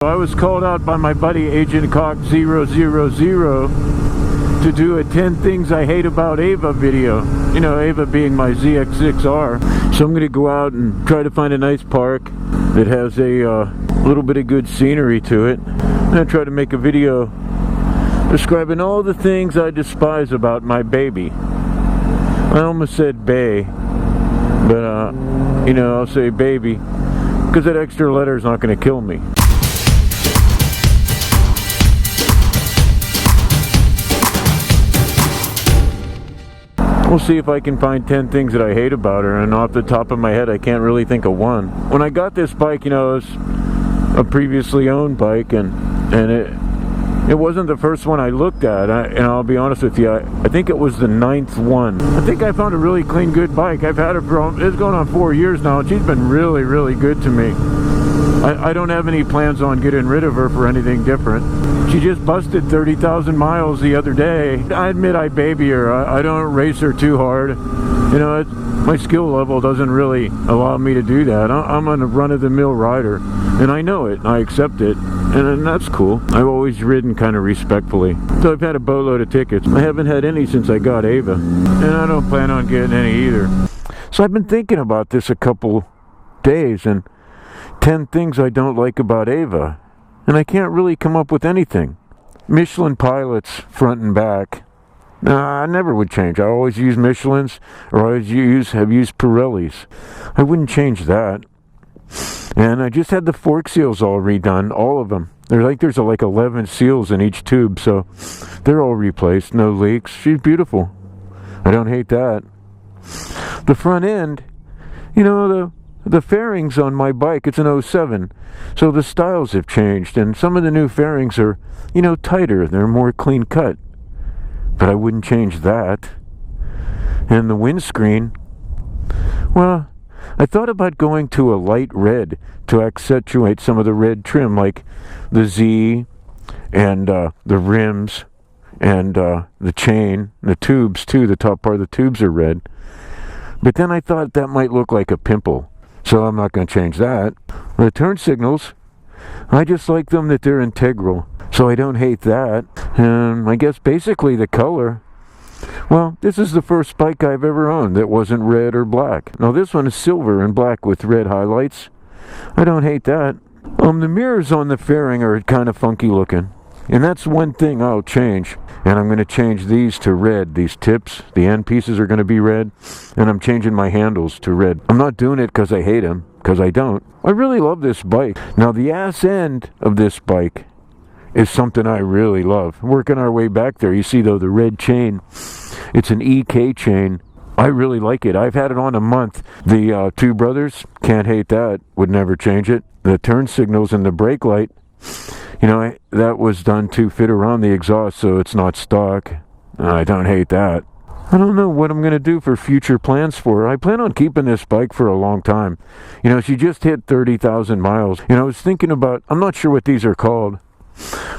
I was called out by my buddy Agent Cock 000 to do a 10 things I hate about Ava video. You know, Ava being my ZX6R. So I'm going to go out and try to find a nice park that has a little bit of good scenery to it. I'm going to try to make a video describing all the things I despise about my baby. I almost said bae, but you know, I'll say baby because that extra letter is not going to kill me. We'll see if I can find 10 things that I hate about her, and off the top of my head I can't really think of one. When I got this bike, you know, it was a previously owned bike, and it wasn't the first one I looked at, and I'll be honest with you, I think it was the 9th one. I think I found a really clean, good bike. I've had her for, it's going on 4 years now, and she's been really, really good to me. I don't have any plans on getting rid of her for anything different. She just busted 30,000 miles the other day. I admit I baby her. I don't race her too hard. You know, my skill level doesn't really allow me to do that. I'm a run-of-the-mill rider, and I know it. I accept it, and that's cool. I've always ridden kind of respectfully. So I've had a boatload of tickets. I haven't had any since I got Ava, and I don't plan on getting any either. So I've been thinking about this a couple days, and 10 things I don't like about Ava, and I can't really come up with anything. Michelin pilots front and back. Nah, I never would change. I always use Michelins, or I always have used Pirellis. I wouldn't change that. And I just had the fork seals all redone, all of them. There's like 11 seals in each tube, so they're all replaced, no leaks. She's beautiful. I don't hate that. The front end, you know, the fairings on my bike, it's an 07, so the styles have changed, and some of the new fairings are, you know, tighter. They're more clean cut, but I wouldn't change that. And the windscreen, well, I thought about going to a light red to accentuate some of the red trim, like the Z and the rims and the chain, the tubes too. The top part of the tubes are red, but then I thought that might look like a pimple. So I'm not going to change that. The turn signals, I just like them that they're integral. So I don't hate that. And I guess basically the color, well, this is the first bike I've ever owned that wasn't red or black. Now this one is silver and black with red highlights. I don't hate that. The mirrors on the fairing are kind of funky looking. And that's one thing I'll change. And I'm going to change these to red. These tips, the end pieces are going to be red. And I'm changing my handles to red. I'm not doing it because I hate them, because I don't. I really love this bike. Now the ass end of this bike is something I really love. Working our way back there, you see though the red chain. It's an EK chain. I really like it. I've had it on a month. The Two Brothers, can't hate that. Would never change it. The turn signals and the brake light, you know, that was done to fit around the exhaust, so it's not stock. I don't hate that. I don't know what I'm going to do for future plans for her. I plan on keeping this bike for a long time. You know, she just hit 30,000 miles. You know, I was thinking about, I'm not sure what these are called,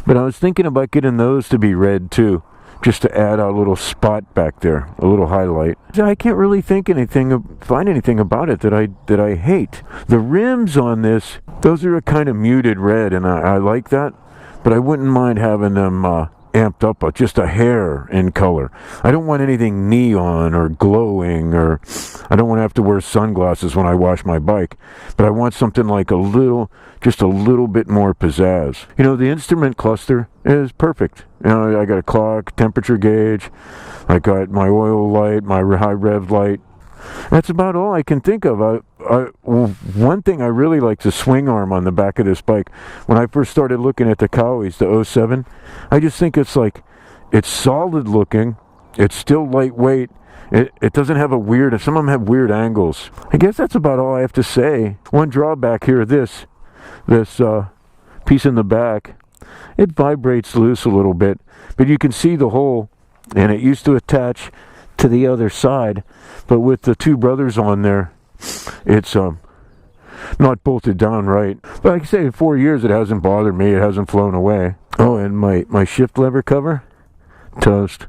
but I was thinking about getting those to be red too, just to add a little spot back there, a little highlight. I can't really find anything about it that I hate. The rims on this, those are a kind of muted red, and I like that, but I wouldn't mind having them amped up just a hair in color. I don't want anything neon or glowing, or I don't want to have to wear sunglasses when I wash my bike, but I want something like just a little bit more pizzazz. You know, the instrument cluster is perfect. You know, I got a clock, temperature gauge, I got my oil light, my high rev light. That's about all I can think of. One thing I really like is the swing arm on the back of this bike. When I first started looking at the Kawis, the 07, I just think it's solid looking, it's still lightweight, it doesn't have some of them have weird angles. I guess that's about all I have to say. One drawback here, this piece in the back, it vibrates loose a little bit, but you can see the hole, and it used to attach to the other side, but with the Two Brothers on there, it's not bolted down right. But like I say, in 4 years it hasn't bothered me, it hasn't flown away. Oh, and my shift lever cover, toast.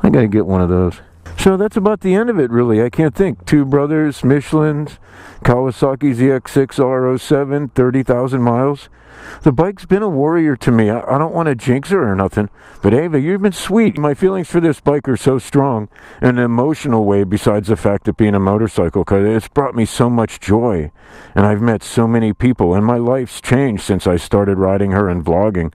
I gotta get one of those. So that's about the end of it, really. I can't think. Two Brothers, Michelin's, Kawasaki ZX6R07, 30,000 miles. The bike's been a warrior to me. I don't want to jinx her or nothing, but Ava, you've been sweet. My feelings for this bike are so strong in an emotional way, besides the fact of being a motorcycle, because it's brought me so much joy, and I've met so many people, and my life's changed since I started riding her and vlogging.